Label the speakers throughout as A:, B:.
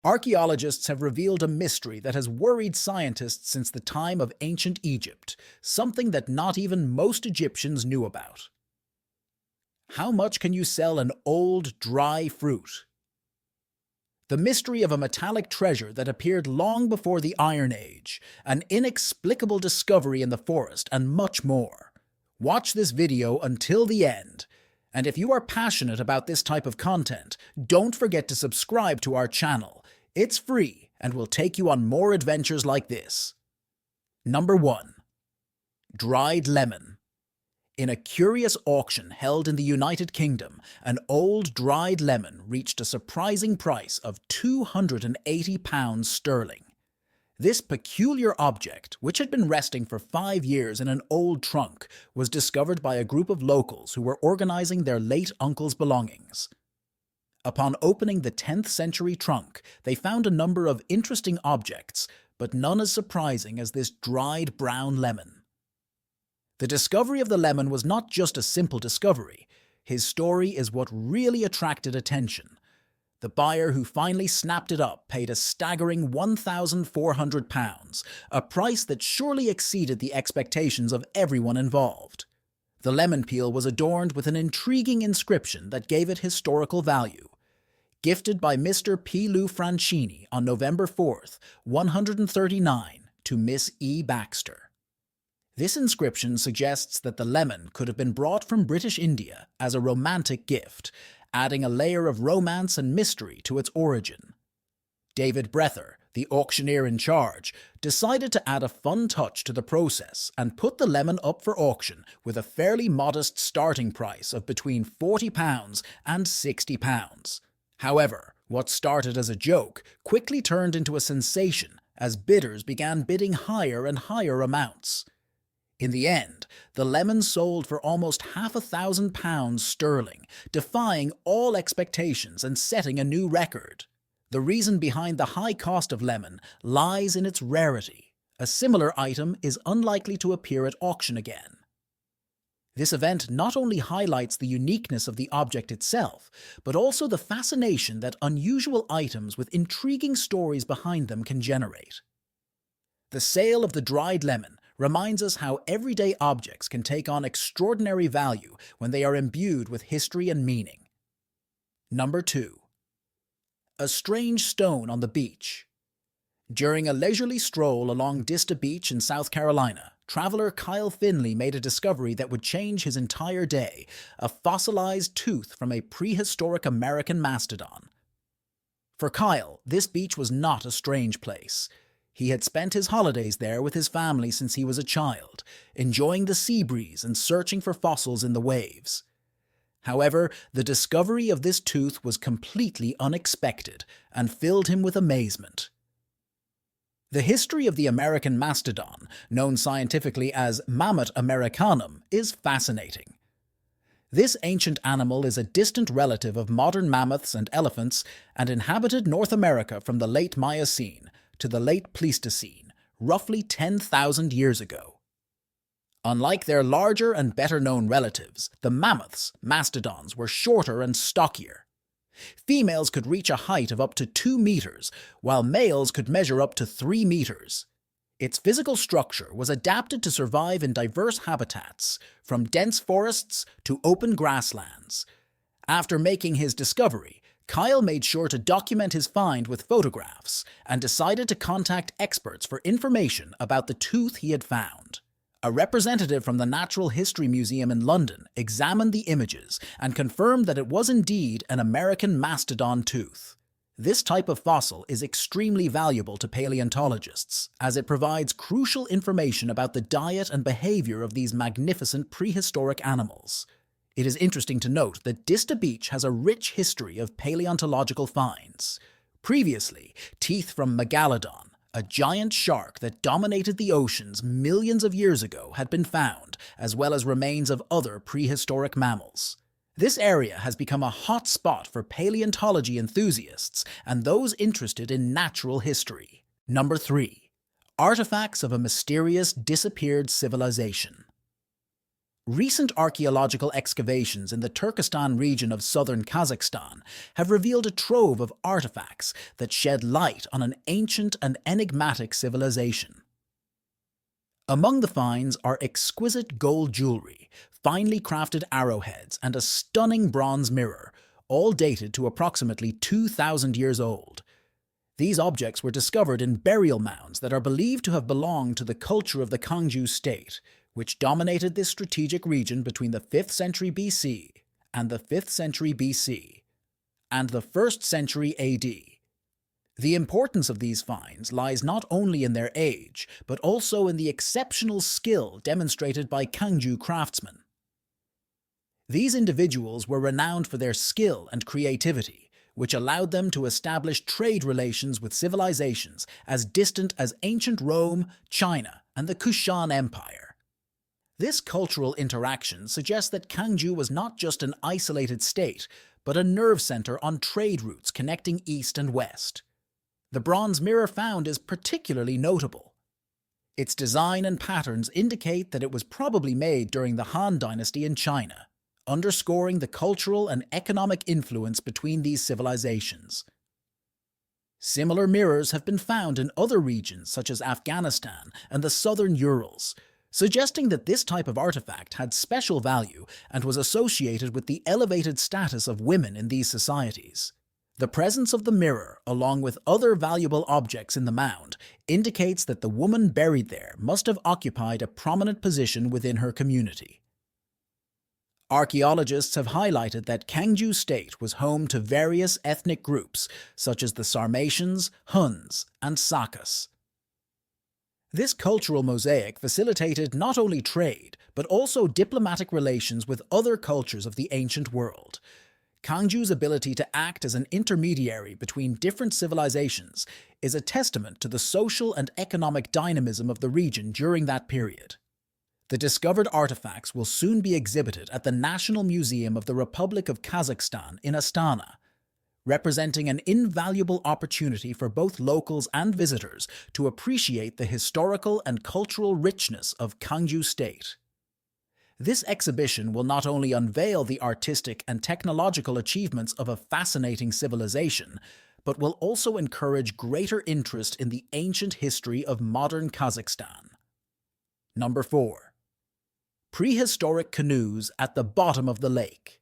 A: Archaeologists have revealed a mystery that has worried scientists since the time of ancient Egypt, something that not even most Egyptians knew about. How much can you sell an old, dry fruit? The mystery of a metallic treasure that appeared long before the Iron Age, an inexplicable discovery in the forest, and much more. Watch this video until the end. And if you are passionate about this type of content, don't forget to subscribe to our channel. It's free and will take you on more adventures like this. Number 1. Dried lemon. In a curious auction held in the United Kingdom, an old dried lemon reached a surprising price of £280 sterling. This peculiar object, which had been resting for 5 years in an old trunk, was discovered by a group of locals who were organizing their late uncle's belongings. Upon opening the 10th century trunk, they found a number of interesting objects, but none as surprising as this dried brown lemon. The discovery of the lemon was not just a simple discovery. His story is what really attracted attention. The buyer who finally snapped it up paid a staggering £1,400, a price that surely exceeded the expectations of everyone involved. The lemon peel was adorned with an intriguing inscription that gave it historical value. Gifted by Mr. P. Lou Franchini on November 4th, 139, to Miss E. Baxter. This inscription suggests that the lemon could have been brought from British India as a romantic gift, adding a layer of romance and mystery to its origin. David Breather, the auctioneer in charge, decided to add a fun touch to the process and put the lemon up for auction with a fairly modest starting price of between £40 and £60. However, what started as a joke quickly turned into a sensation as bidders began bidding higher and higher amounts. In the end, the lemon sold for almost £500,000 sterling, defying all expectations and setting a new record. The reason behind the high cost of lemon lies in its rarity. A similar item is unlikely to appear at auction again. This event not only highlights the uniqueness of the object itself, but also the fascination that unusual items with intriguing stories behind them can generate. The sale of the dried lemon reminds us how everyday objects can take on extraordinary value when they are imbued with history and meaning. Number 2. A strange stone on the beach. During a leisurely stroll along Dista Beach in South Carolina, traveler Kyle Finley made a discovery that would change his entire day: a fossilized tooth from a prehistoric American mastodon. For Kyle, this beach was not a strange place. He had spent his holidays there with his family since he was a child, enjoying the sea breeze and searching for fossils in the waves. However, the discovery of this tooth was completely unexpected and filled him with amazement. The history of the American mastodon, known scientifically as Mammoth americanum, is fascinating. This ancient animal is a distant relative of modern mammoths and elephants and inhabited North America from the late Miocene to the late Pleistocene, roughly 10,000 years ago. Unlike their larger and better-known relatives, the mammoths, mastodons, were shorter and stockier. Females could reach a height of up to 2 meters, while males could measure up to 3 meters. Its physical structure was adapted to survive in diverse habitats, from dense forests to open grasslands. After making his discovery, Kyle made sure to document his find with photographs and decided to contact experts for information about the tooth he had found. A representative from the Natural History Museum in London examined the images and confirmed that it was indeed an American mastodon tooth. This type of fossil is extremely valuable to paleontologists, as it provides crucial information about the diet and behavior of these magnificent prehistoric animals. It is interesting to note that Dista Beach has a rich history of paleontological finds. Previously, teeth from Megalodon, a giant shark that dominated the oceans millions of years ago, had been found, as well as remains of other prehistoric mammals. This area has become a hot spot for paleontology enthusiasts and those interested in natural history. Number 3. Artifacts of a mysterious disappeared civilization. Recent archaeological excavations in the Turkestan region of southern Kazakhstan have revealed a trove of artifacts that shed light on an ancient and enigmatic civilization. Among the finds are exquisite gold jewelry, finely crafted arrowheads, and a stunning bronze mirror, all dated to approximately 2,000 years old. These objects were discovered in burial mounds that are believed to have belonged to the culture of the Kangju state, which dominated this strategic region between the 5th century BC and the 5th century BC and the 1st century AD. The importance of these finds lies not only in their age, but also in the exceptional skill demonstrated by Kangju craftsmen. These individuals were renowned for their skill and creativity, which allowed them to establish trade relations with civilizations as distant as ancient Rome, China, and the Kushan Empire. This cultural interaction suggests that Kangju was not just an isolated state, but a nerve center on trade routes connecting east and west. The bronze mirror found is particularly notable. Its design and patterns indicate that it was probably made during the Han Dynasty in China, underscoring the cultural and economic influence between these civilizations. Similar mirrors have been found in other regions such as Afghanistan and the southern Urals, suggesting that this type of artifact had special value and was associated with the elevated status of women in these societies. The presence of the mirror, along with other valuable objects in the mound, indicates that the woman buried there must have occupied a prominent position within her community. Archaeologists have highlighted that Kangju state was home to various ethnic groups, such as the Sarmatians, Huns, and Sakas. This cultural mosaic facilitated not only trade, but also diplomatic relations with other cultures of the ancient world. Kangju's ability to act as an intermediary between different civilizations is a testament to the social and economic dynamism of the region during that period. The discovered artifacts will soon be exhibited at the National Museum of the Republic of Kazakhstan in Astana, representing an invaluable opportunity for both locals and visitors to appreciate the historical and cultural richness of Kangju state. This exhibition will not only unveil the artistic and technological achievements of a fascinating civilization, but will also encourage greater interest in the ancient history of modern Kazakhstan. Number 4. Prehistoric canoes at the bottom of the lake.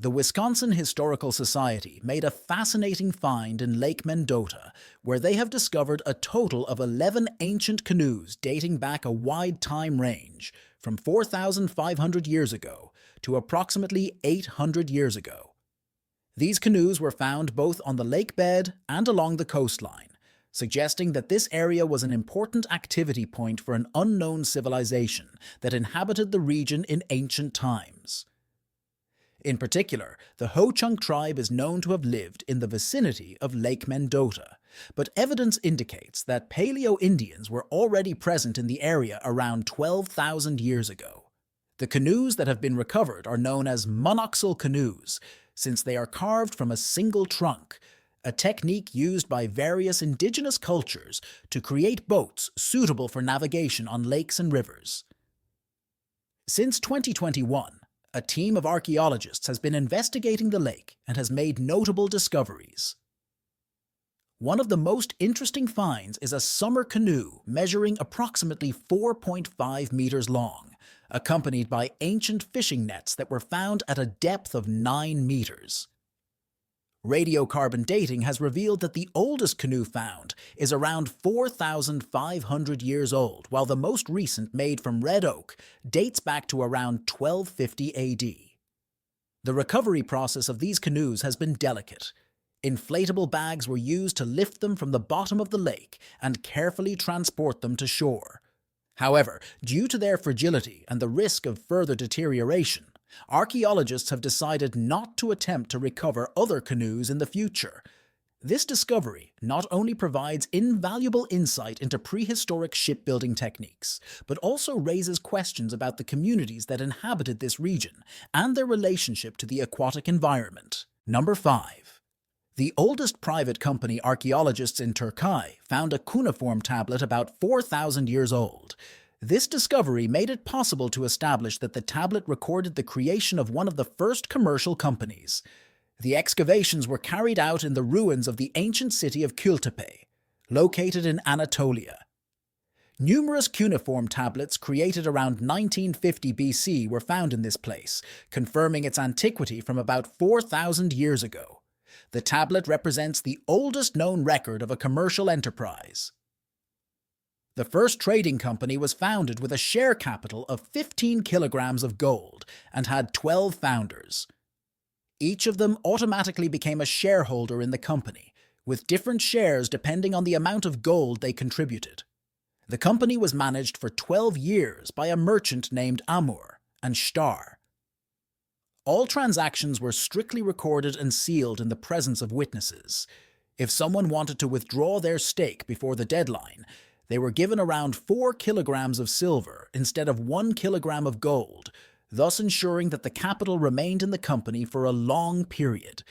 A: The Wisconsin Historical Society made a fascinating find in Lake Mendota, where they have discovered a total of 11 ancient canoes dating back a wide time range, from 4,500 years ago to approximately 800 years ago. These canoes were found both on the lake bed and along the coastline, suggesting that this area was an important activity point for an unknown civilization that inhabited the region in ancient times. In particular, the Ho-Chunk tribe is known to have lived in the vicinity of Lake Mendota, but evidence indicates that Paleo-Indians were already present in the area around 12,000 years ago. The canoes that have been recovered are known as monoxle canoes, since they are carved from a single trunk, a technique used by various indigenous cultures to create boats suitable for navigation on lakes and rivers. Since 2021, a team of archaeologists has been investigating the lake and has made notable discoveries. One of the most interesting finds is a summer canoe measuring approximately 4.5 meters long, accompanied by ancient fishing nets that were found at a depth of 9 meters. Radiocarbon dating has revealed that the oldest canoe found is around 4,500 years old, while the most recent, made from red oak, dates back to around 1250 AD. The recovery process of these canoes has been delicate. Inflatable bags were used to lift them from the bottom of the lake and carefully transport them to shore. However, due to their fragility and the risk of further deterioration, archaeologists have decided not to attempt to recover other canoes in the future. This discovery not only provides invaluable insight into prehistoric shipbuilding techniques, but also raises questions about the communities that inhabited this region and their relationship to the aquatic environment. Number 5. The oldest private company archaeologists in Turkey found a cuneiform tablet about 4,000 years old. This discovery made it possible to establish that the tablet recorded the creation of one of the first commercial companies. The excavations were carried out in the ruins of the ancient city of Kültepe, located in Anatolia. Numerous cuneiform tablets created around 1950 BC were found in this place, confirming its antiquity from about 4,000 years ago. The tablet represents the oldest known record of a commercial enterprise. The first trading company was founded with a share capital of 15 kilograms of gold and had 12 founders. Each of them automatically became a shareholder in the company, with different shares depending on the amount of gold they contributed. The company was managed for 12 years by a merchant named Amur and Star. All transactions were strictly recorded and sealed in the presence of witnesses. If someone wanted to withdraw their stake before the deadline, they were given around 4 kilograms of silver instead of 1 kilogram of gold, thus ensuring that the capital remained in the company for a long period.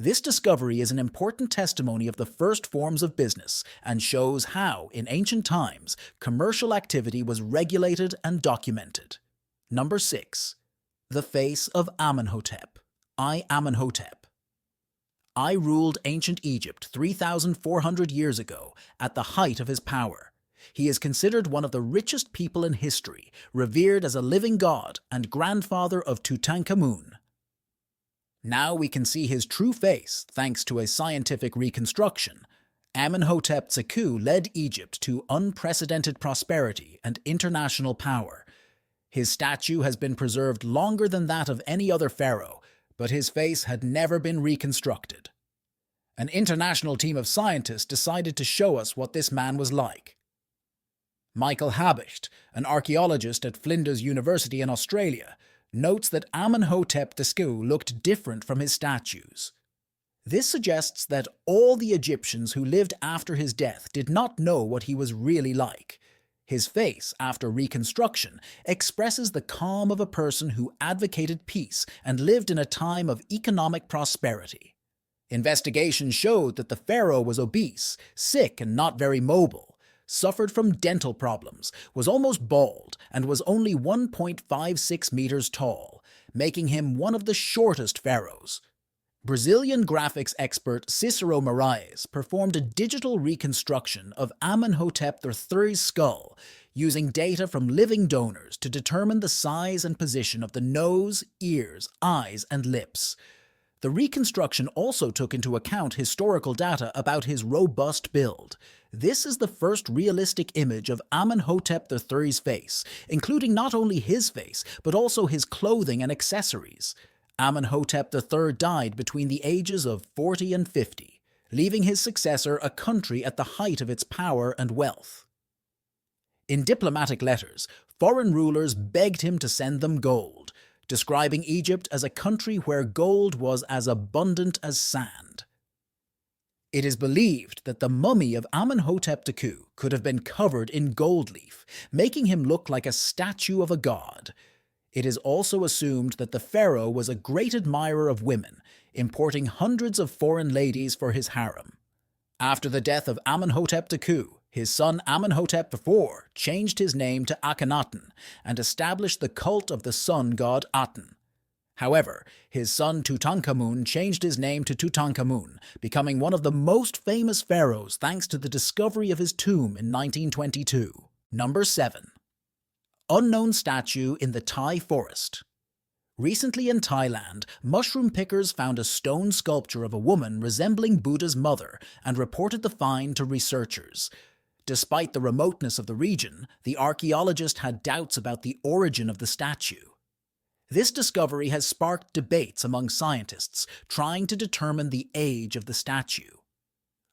A: This discovery is an important testimony of the first forms of business and shows how, in ancient times, commercial activity was regulated and documented. Number 6. The face of Amenhotep. I, Amenhotep. I ruled ancient Egypt 3,400 years ago, at the height of his power. He is considered one of the richest people in history, revered as a living god and grandfather of Tutankhamun. Now we can see his true face thanks to a scientific reconstruction. Amenhotep II led Egypt to unprecedented prosperity and international power. His statue has been preserved longer than that of any other pharaoh, but his face had never been reconstructed. An international team of scientists decided to show us what this man was like. Michael Habicht, an archaeologist at Flinders University in Australia, notes that Amenhotep II looked different from his statues. This suggests that all the Egyptians who lived after his death did not know what he was really like. His face, after reconstruction, expresses the calm of a person who advocated peace and lived in a time of economic prosperity. Investigations showed that the pharaoh was obese, sick and not very mobile, suffered from dental problems, was almost bald, and was only 1.56 meters tall, making him one of the shortest pharaohs. Brazilian graphics expert Cicero Moraes performed a digital reconstruction of Amenhotep III's skull using data from living donors to determine the size and position of the nose, ears, eyes, and lips. The reconstruction also took into account historical data about his robust build. This is the first realistic image of Amenhotep III's face, including not only his face, but also his clothing and accessories. Amenhotep III died between the ages of 40 and 50, leaving his successor a country at the height of its power and wealth. In diplomatic letters, foreign rulers begged him to send them gold, describing Egypt as a country where gold was as abundant as sand. It is believed that the mummy of Amenhotep II could have been covered in gold leaf, making him look like a statue of a god. It is also assumed that the pharaoh was a great admirer of women, importing hundreds of foreign ladies for his harem. After the death of Amenhotep II, his son Amenhotep IV changed his name to Akhenaten and established the cult of the sun god Aten. However, his son Tutankhamun changed his name to Tutankhamun, becoming one of the most famous pharaohs thanks to the discovery of his tomb in 1922. Number 7. Unknown statue in the Thai forest. Recently in Thailand, mushroom pickers found a stone sculpture of a woman resembling Buddha's mother and reported the find to researchers. Despite the remoteness of the region, the archaeologist had doubts about the origin of the statue. This discovery has sparked debates among scientists trying to determine the age of the statue.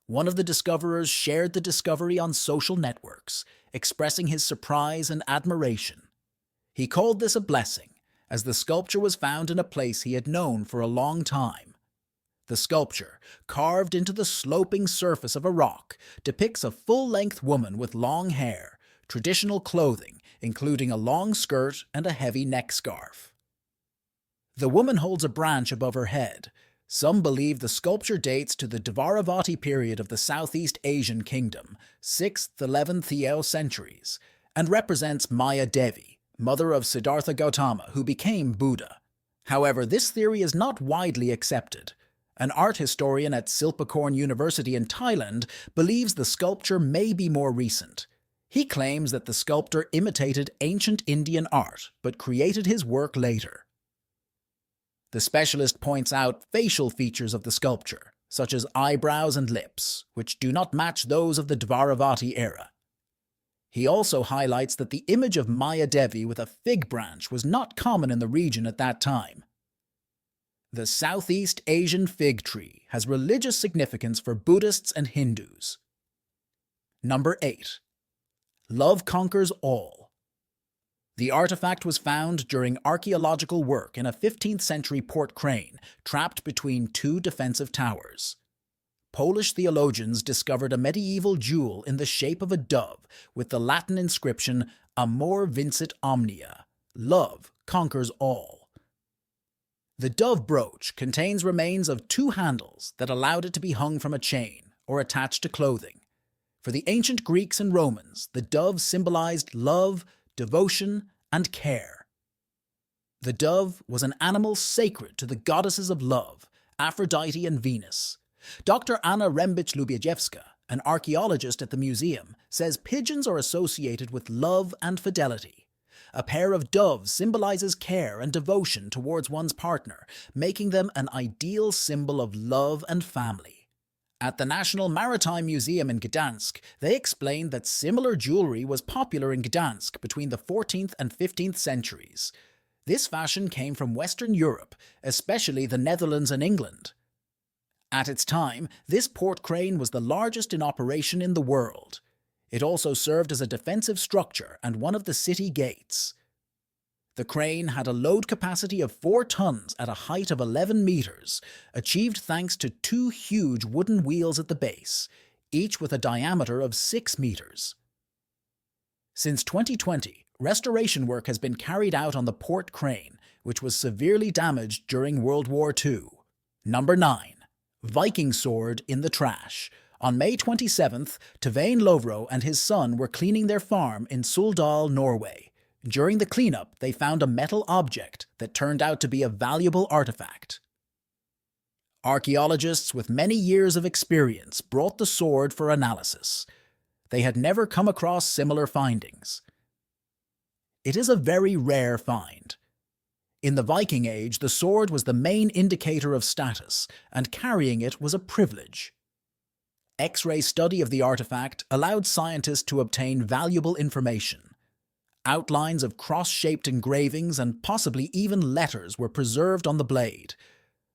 A: One of the discoverers shared the discovery on social networks, expressing his surprise and admiration. He called this a blessing, as the sculpture was found in a place he had known for a long time. The sculpture, carved into the sloping surface of a rock, depicts a full-length woman with long hair, traditional clothing, including a long skirt and a heavy neck scarf. The woman holds a branch above her head. Some believe the sculpture dates to the Dvaravati period of the Southeast Asian kingdom, 6th–11th centuries, and represents Maya Devi, mother of Siddhartha Gautama, who became Buddha. However, this theory is not widely accepted. An art historian at Silpakorn University in Thailand believes the sculpture may be more recent. He claims that the sculptor imitated ancient Indian art, but created his work later. The specialist points out facial features of the sculpture, such as eyebrows and lips, which do not match those of the Dvaravati era. He also highlights that the image of Maya Devi with a fig branch was not common in the region at that time. The Southeast Asian fig tree has religious significance for Buddhists and Hindus. Number 8. Love conquers all. The artifact was found during archaeological work in a 15th century port crane trapped between two defensive towers. Polish theologians discovered a medieval jewel in the shape of a dove with the Latin inscription Amor vincit omnia, love conquers all. The dove brooch contains remains of two handles that allowed it to be hung from a chain or attached to clothing. For the ancient Greeks and Romans, the dove symbolized love, devotion, and care. The dove was an animal sacred to the goddesses of love, Aphrodite and Venus. Dr. Anna Rembich-Lubiejewska, an archaeologist at the museum, says pigeons are associated with love and fidelity. A pair of doves symbolizes care and devotion towards one's partner, making them an ideal symbol of love and family. At the National Maritime Museum in Gdansk, they explained that similar jewelry was popular in Gdansk between the 14th and 15th centuries. This fashion came from Western Europe, especially the Netherlands and England. At its time, this port crane was the largest in operation in the world. It also served as a defensive structure and one of the city gates. The crane had a load capacity of 4 tons at a height of 11 meters, achieved thanks to 2 huge wooden wheels at the base, each with a diameter of 6 meters. Since 2020, restoration work has been carried out on the port crane, which was severely damaged during World War II. Number 9. Viking sword in the trash. On May 27th, Tvein Lovro and his son were cleaning their farm in Suldal, Norway. During the cleanup, they found a metal object that turned out to be a valuable artifact. Archaeologists with many years of experience brought the sword for analysis. They had never come across similar findings. It is a very rare find. In the Viking Age, the sword was the main indicator of status, and carrying it was a privilege. X-ray study of the artifact allowed scientists to obtain valuable information. Outlines of cross-shaped engravings and possibly even letters were preserved on the blade.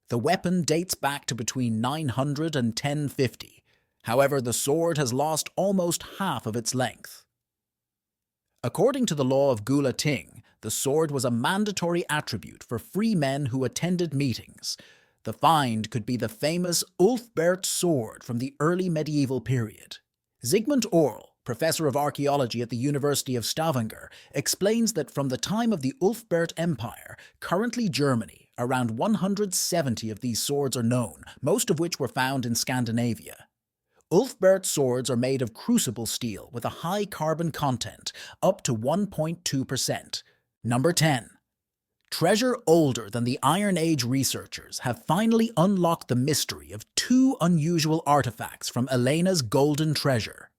A: The weapon dates back to between 900 and 1050. However, the sword has lost almost half of its length. According to the law of Gula Ting, the sword was a mandatory attribute for free men who attended meetings. The find could be the famous Ulfberht sword from the early medieval period. Zygmunt Orl, professor of archaeology at the University of Stavanger, explains that from the time of the Ulfberht Empire, currently Germany, around 170 of these swords are known, most of which were found in Scandinavia. Ulfberht swords are made of crucible steel with a high carbon content, up to 1.2%. Number 10. Treasure older than the Iron Age researchers have finally unlocked the mystery of 2 unusual artifacts from Elena's golden treasure.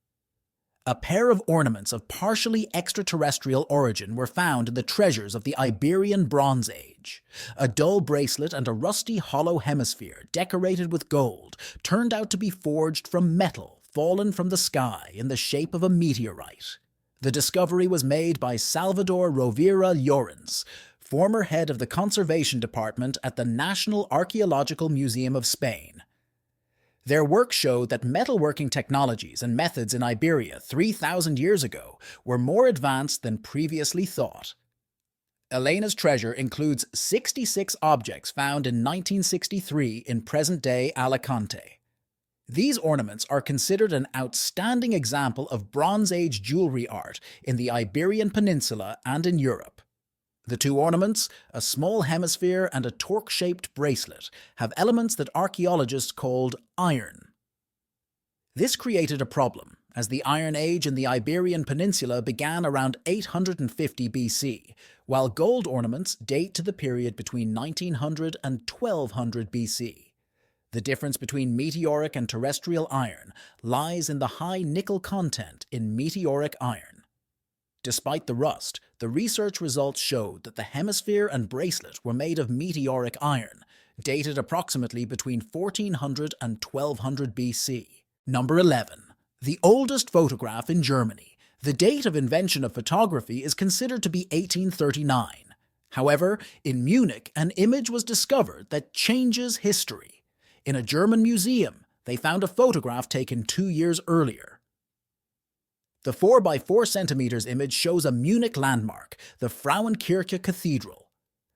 A: A pair of ornaments of partially extraterrestrial origin were found in the treasures of the Iberian Bronze Age. A dull bracelet and a rusty hollow hemisphere decorated with gold turned out to be forged from metal fallen from the sky in the shape of a meteorite. The discovery was made by Salvador Rovira Llorens, former head of the Conservation Department at the National Archaeological Museum of Spain. Their work showed that metalworking technologies and methods in Iberia 3,000 years ago were more advanced than previously thought. Elena's treasure includes 66 objects found in 1963 in present-day Alicante. These ornaments are considered an outstanding example of Bronze Age jewelry art in the Iberian Peninsula and in Europe. The 2 ornaments, a small hemisphere and a torque-shaped bracelet, have elements that archaeologists called iron. This created a problem, as the Iron Age in the Iberian Peninsula began around 850 BC, while gold ornaments date to the period between 1900 and 1200 BC. The difference between meteoric and terrestrial iron lies in the high nickel content in meteoric iron. Despite the rust, the research results showed that the hemisphere and bracelet were made of meteoric iron, dated approximately between 1400 and 1200 BC. Number 11. The oldest photograph in Germany. The date of invention of photography is considered to be 1839. However, in Munich, an image was discovered that changes history. In a German museum, they found a photograph taken 2 years earlier. The 4 by 4 centimeters image shows a Munich landmark, the Frauenkirche Cathedral.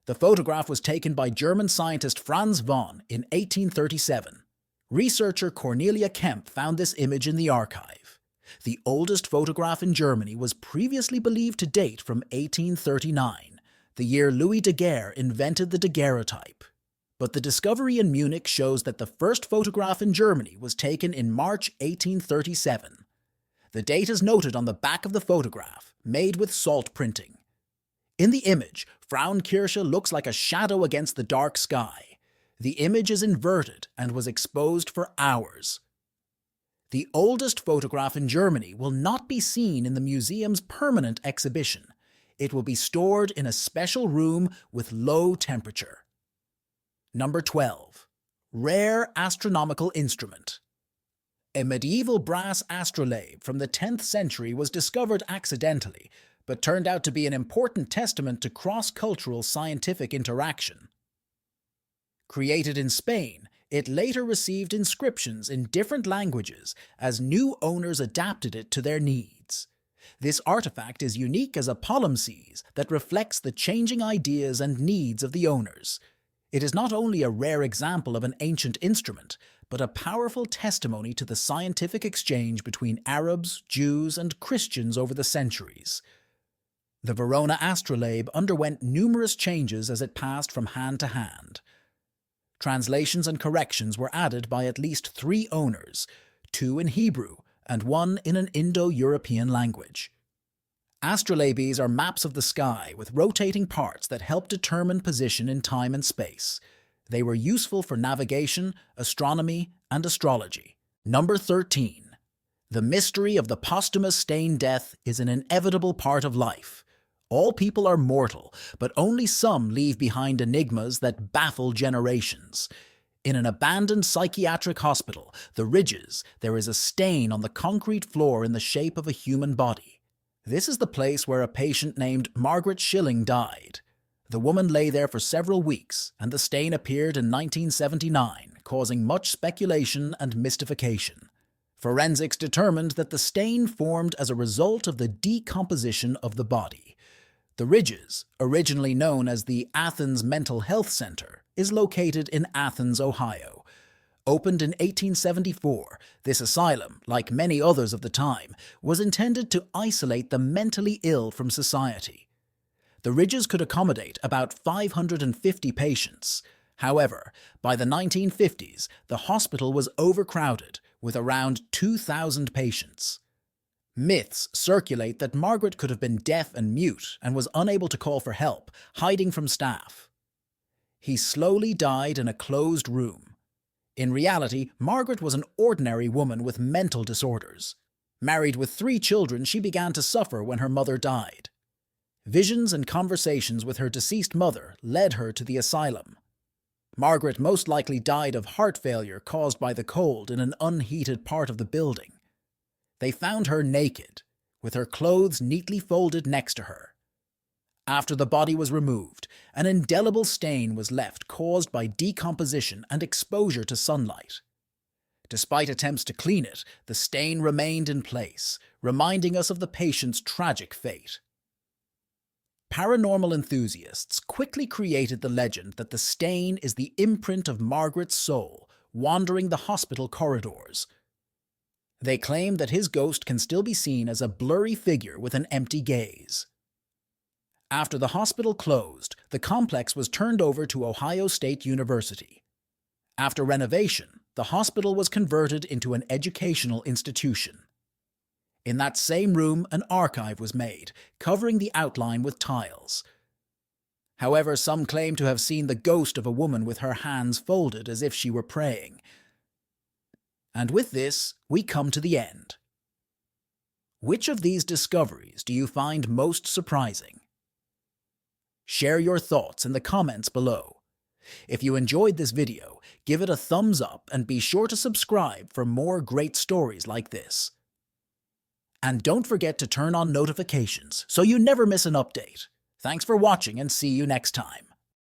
A: The photograph was taken by German scientist Franz Von in 1837. Researcher Cornelia Kemp found this image in the archive. The oldest photograph in Germany was previously believed to date from 1839, the year Louis Daguerre invented the daguerreotype. But the discovery in Munich shows that the first photograph in Germany was taken in March 1837. The date is noted on the back of the photograph, made with salt printing. In the image, Frauenkirche looks like a shadow against the dark sky. The image is inverted and was exposed for hours. The oldest photograph in Germany will not be seen in the museum's permanent exhibition. It will be stored in a special room with low temperature. Number 12. Rare astronomical instrument. A medieval brass astrolabe from the 10th century was discovered accidentally, but turned out to be an important testament to cross-cultural scientific interaction. Created in Spain, it later received inscriptions in different languages as new owners adapted it to their needs. This artifact is unique as a palimpsest that reflects the changing ideas and needs of the owners. It is not only a rare example of an ancient instrument, but a powerful testimony to the scientific exchange between Arabs, Jews, and Christians over the centuries. The Verona astrolabe underwent numerous changes as it passed from hand to hand. Translations and corrections were added by at least 3 owners, 2 in Hebrew and 1 in an Indo-European language. Astrolabes are maps of the sky with rotating parts that help determine position in time and space. They were useful for navigation, astronomy, and astrology. Number 13. The mystery of the posthumous Stein death is an inevitable part of life. All people are mortal, but only some leave behind enigmas that baffle generations. In an abandoned psychiatric hospital, the Ridges, there is a stain on the concrete floor in the shape of a human body. This is the place where a patient named Margaret Schilling died. The woman lay there for several weeks, and the stain appeared in 1979, causing much speculation and mystification. Forensics determined that the stain formed as a result of the decomposition of the body. The Ridges, originally known as the Athens Mental Health Center, is located in Athens, Ohio. Opened in 1874, this asylum, like many others of the time, was intended to isolate the mentally ill from society. The Ridges could accommodate about 550 patients. However, by the 1950s, the hospital was overcrowded, with around 2,000 patients. Myths circulate that Margaret could have been deaf and mute and was unable to call for help, hiding from staff. He slowly died in a closed room. In reality, Margaret was an ordinary woman with mental disorders. Married with 3 children, she began to suffer when her mother died. Visions and conversations with her deceased mother led her to the asylum. Margaret most likely died of heart failure caused by the cold in an unheated part of the building. They found her naked, with her clothes neatly folded next to her. After the body was removed, an indelible stain was left caused by decomposition and exposure to sunlight. Despite attempts to clean it, the stain remained in place, reminding us of the patient's tragic fate. Paranormal enthusiasts quickly created the legend that the stain is the imprint of Margaret's soul wandering the hospital corridors. They claim that his ghost can still be seen as a blurry figure with an empty gaze. After the hospital closed, the complex was turned over to Ohio State University. After renovation, the hospital was converted into an educational institution. In that same room, an archive was made, covering the outline with tiles. However, some claim to have seen the ghost of a woman with her hands folded as if she were praying. And with this, we come to the end. Which of these discoveries do you find most surprising? Share your thoughts in the comments below. If you enjoyed this video, give it a thumbs up and be sure to subscribe for more great stories like this. And don't forget to turn on notifications so you never miss an update. Thanks for watching and see you next time.